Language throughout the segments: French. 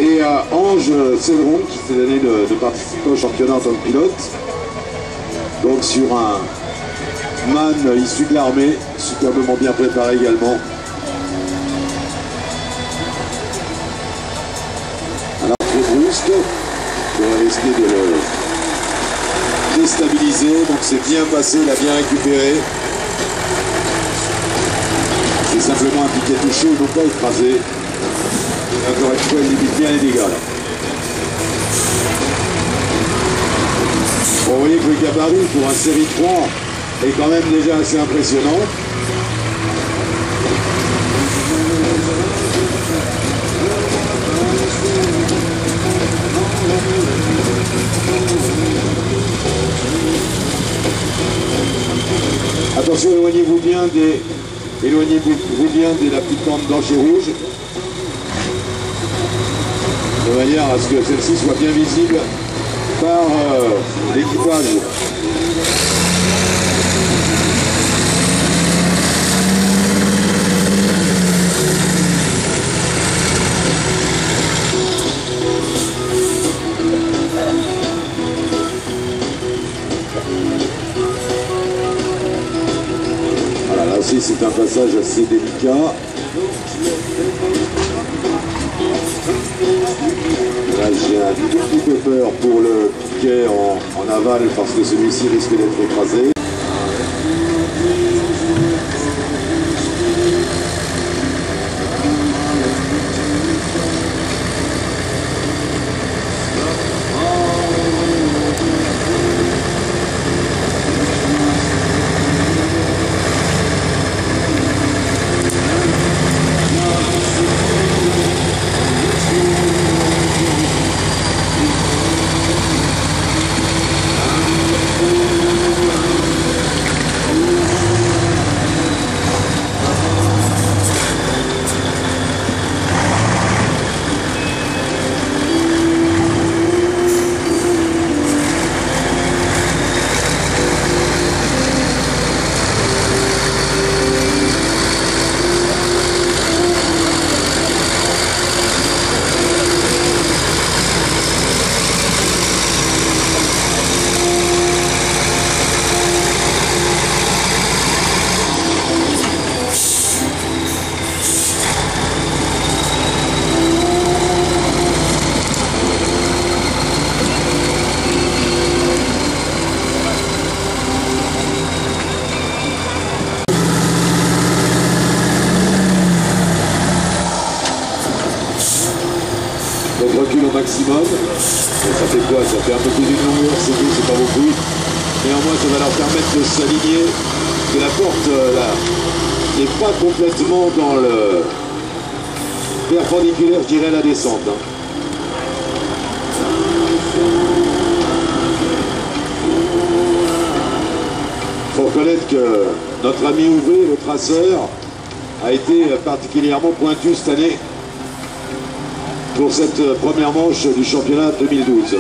Et Ange Cédron qui fait l'année de participer au championnat en tant que pilote. Donc sur un MAN issu de l'armée, superbement bien préparé également. Alors très brusque, on va risquer de le déstabiliser, donc c'est bien passé, il a bien récupéré. C'est simplement un piquet touché, il ne faut pas écraser. Encore une fois, il limite bien les dégâts là. Bon, vous voyez que le gabarit pour un série 3 est quand même déjà assez impressionnant. Attention, éloignez-vous bien de la petite bande blanche et rouge, de manière à ce que celle-ci soit bien visible par l'équipage. Voilà, là aussi c'est un passage assez délicat. Là j'ai un tout petit peu peur pour le piquet en aval parce que celui-ci risque d'être écrasé. Donc recule au maximum. Et ça fait quoi? Ça fait un peu plus d'une longueur, c'est tout, c'est pas beaucoup. Néanmoins, ça va leur permettre de s'aligner, que la porte là n'est pas complètement dans le perpendiculaire, je dirais, à la descente. Hein. Il faut reconnaître que notre ami Ouvré, le traceur, a été particulièrement pointu cette année pour cette première manche du championnat 2012.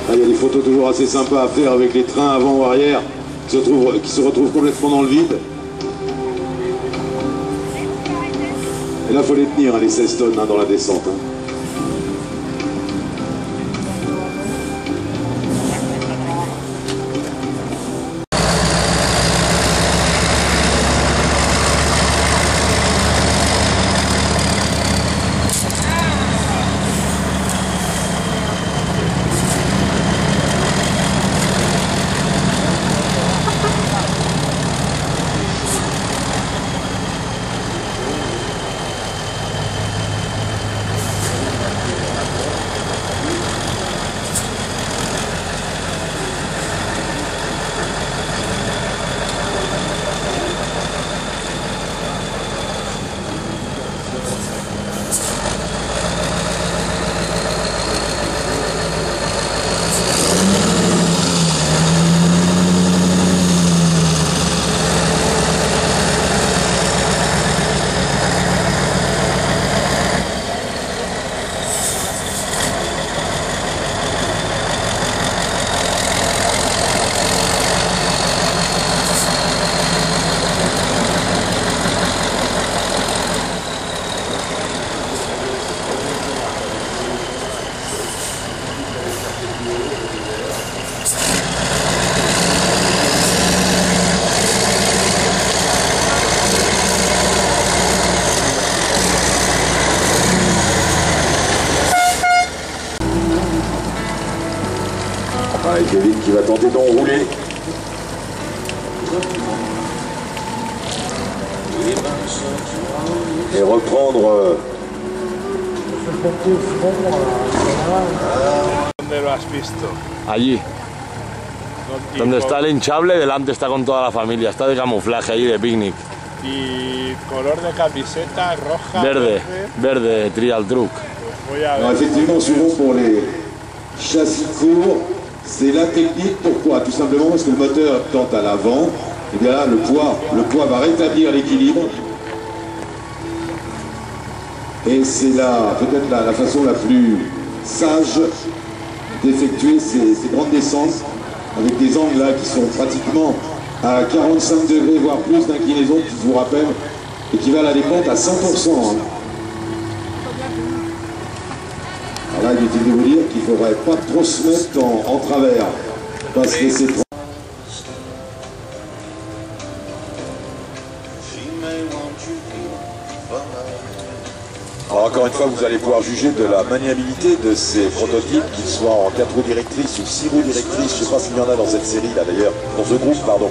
Là, il y a des photos toujours assez sympas à faire avec les trains avant ou arrière qui se retrouvent complètement dans le vide. Et là, il faut les tenir, hein, les 16 tonnes hein, dans la descente. Hein. et Kevin qui va tenter d'enrouler. Et reprendre... ¿Dónde lo has visto? Allí, donde está el hinchable, delante está con toda la familia, está de camuflaje allí, de picnic. Y color de camiseta roja, Verde, trial truck. Voy a ver. Alors effectivement, souvent pour les châssis courts, c'est la technique. Pourquoi? Tout simplement parce que le moteur tente à l'avant. Et bien là, le poids va rétablir l'équilibre. Et c'est peut-être la façon la plus sage d'effectuer ces grandes descentes avec des angles là qui sont pratiquement à 45 degrés, voire plus d'inclinaison, qui, je vous rappelle, équivalent à des pentes à 100%. Hein. Alors là, inutile de vous dire qu'il ne faudrait pas trop se mettre en travers, parce que c'est trop... Alors encore une fois, vous allez pouvoir juger de la maniabilité de ces prototypes, qu'ils soient en 4 roues directrices ou 6 roues directrices. Je ne sais pas s'il y en a dans cette série là d'ailleurs, dans ce groupe pardon.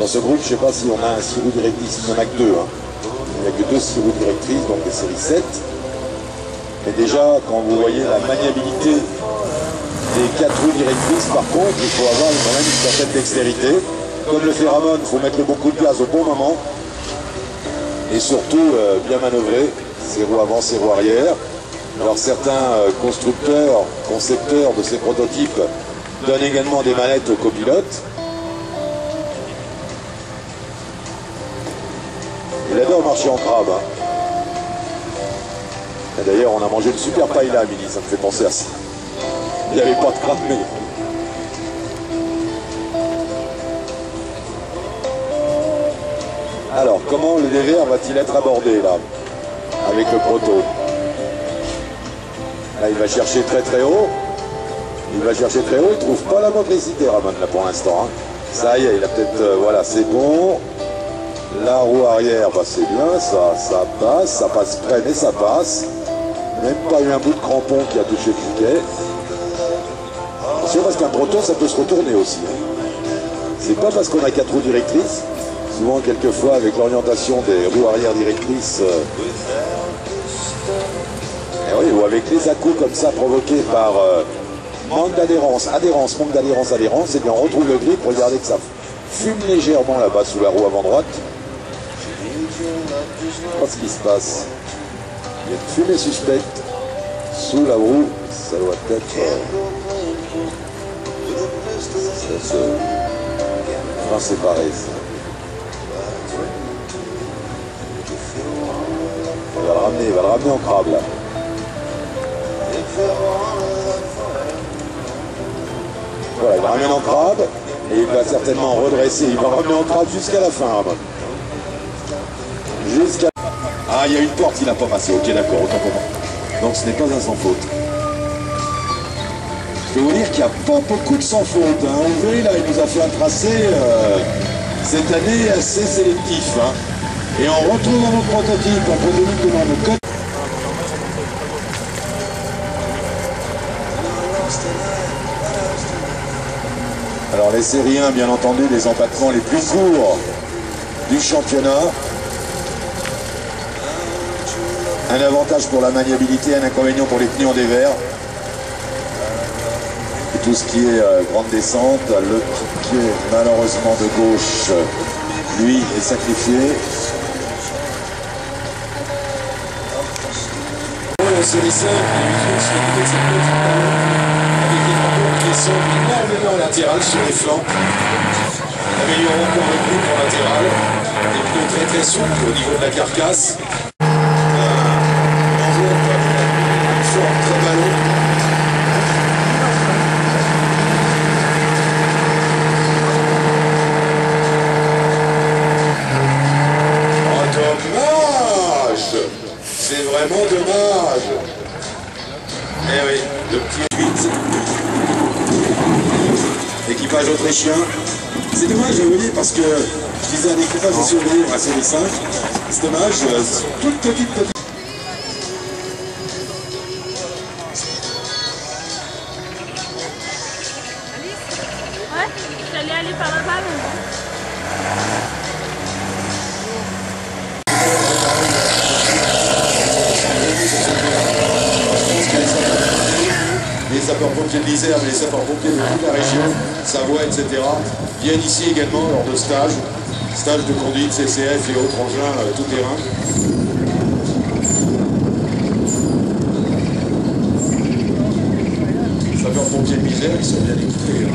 Dans ce groupe, je ne sais pas si on a un 6 roues directrices, il n'y en a que 2. Hein. Il n'y a que 2 6 roues directrices, donc des séries 7. Mais déjà, quand vous voyez la maniabilité des 4 roues directrices, par contre, il faut avoir quand même une certaine dextérité. Comme le fait Ramon, il faut mettre le bon coup de gaz au bon moment. Et surtout, bien manœuvrer. Ses roues avant, ses roues arrière. Alors certains constructeurs, concepteurs de ces prototypes donnent également des manettes aux copilotes. Il adore marcher en crabe. Hein. D'ailleurs, on a mangé une super paella à midi, ça me fait penser à ça. Il n'y avait pas de crabe, mais... Alors, comment le DVR va-t-il être abordé, là, avec le proto? Là, il va chercher très très haut. Il va chercher très haut, il ne trouve pas la motricité, Ramon, là, pour l'instant. Hein. Ça y est, il a peut-être... voilà, c'est bon. La roue arrière, bah, c'est bien, ça passe près, mais ça passe. Même pas eu un bout de crampon qui a touché le piquet. Attention, parce qu'un proto, ça peut se retourner aussi. Hein. C'est pas parce qu'on a 4 roues directrices, souvent quelquefois avec l'orientation des roues arrière directrices, oui, ou avec les à-coups comme ça provoqués par manque d'adhérence, manque d'adhérence, et bien on retrouve le grip. Regardez que ça fume légèrement là-bas sous la roue avant droite. Je sais pas ce qui se passe. Il y a une fumée suspecte sous la roue. Ça doit être... Enfin, c'est pareil. Il va le ramener en crabe là. Voilà, il va ramener en crabe et il va certainement redresser. Il va ramener en crabe jusqu'à la fin, Ramon. Jusqu'à... Ah, il y a une porte, il n'a pas passé. Ok, d'accord, autant pour moi. Donc ce n'est pas un sans faute. Je peux vous dire qu'il n'y a pas beaucoup de sans faute. Hein. Vous voyez, là, il nous a fait un tracé cette année assez sélectif. Hein. Et on retrouve dans notre prototype, on peut donner dans nos codes. Alors les séries 1, bien entendu, les empattements les plus courts du championnat. Un avantage pour la maniabilité, un inconvénient pour les pneus en dévers. Et tout ce qui est grande descente, le pied malheureusement de gauche, lui, est sacrifié. En série 5, il utilise le côté de cette petite talon avec des crampons qui sont énormément latérales sur les flancs. Améliorons encore le groupe en latéral. Des pneus très très souples au niveau de la carcasse. Très ballon. Oh, dommage! C'est vraiment dommage! Eh oui, le petit 8. Équipage autrichien. C'est dommage, je vous dis, parce que je disais un équipage de surveiller dans la série 5. C'est dommage, toute petite. les sapeurs-pompiers de l'Isère, mais les sapeurs-pompiers de toute la région, Savoie, etc., viennent ici également lors de stages de conduite, CCF et autres engins tout terrain. Les sapeurs-pompiers de l'Isère, ils sont bien équipés.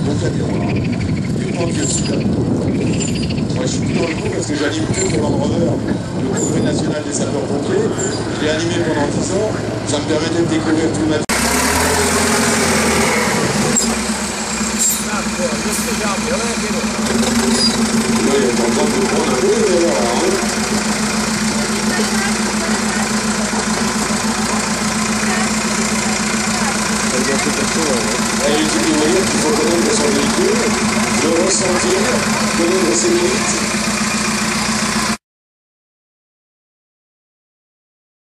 Donc camion, là. Et anti-obstacle. Moi, je suis plus dans le coup parce que j'anime plus pour Land Rover, le congrès national des sapeurs-pompiers. Je l'ai animé pendant 10 ans. Ça me permettait de découvrir tout le matériel. Oui, on est en train de prendre un peu, alors, hein. Il y a une petite moyenne qu'il faut connaître de son véhicule, le ressentir, connaître ses limites.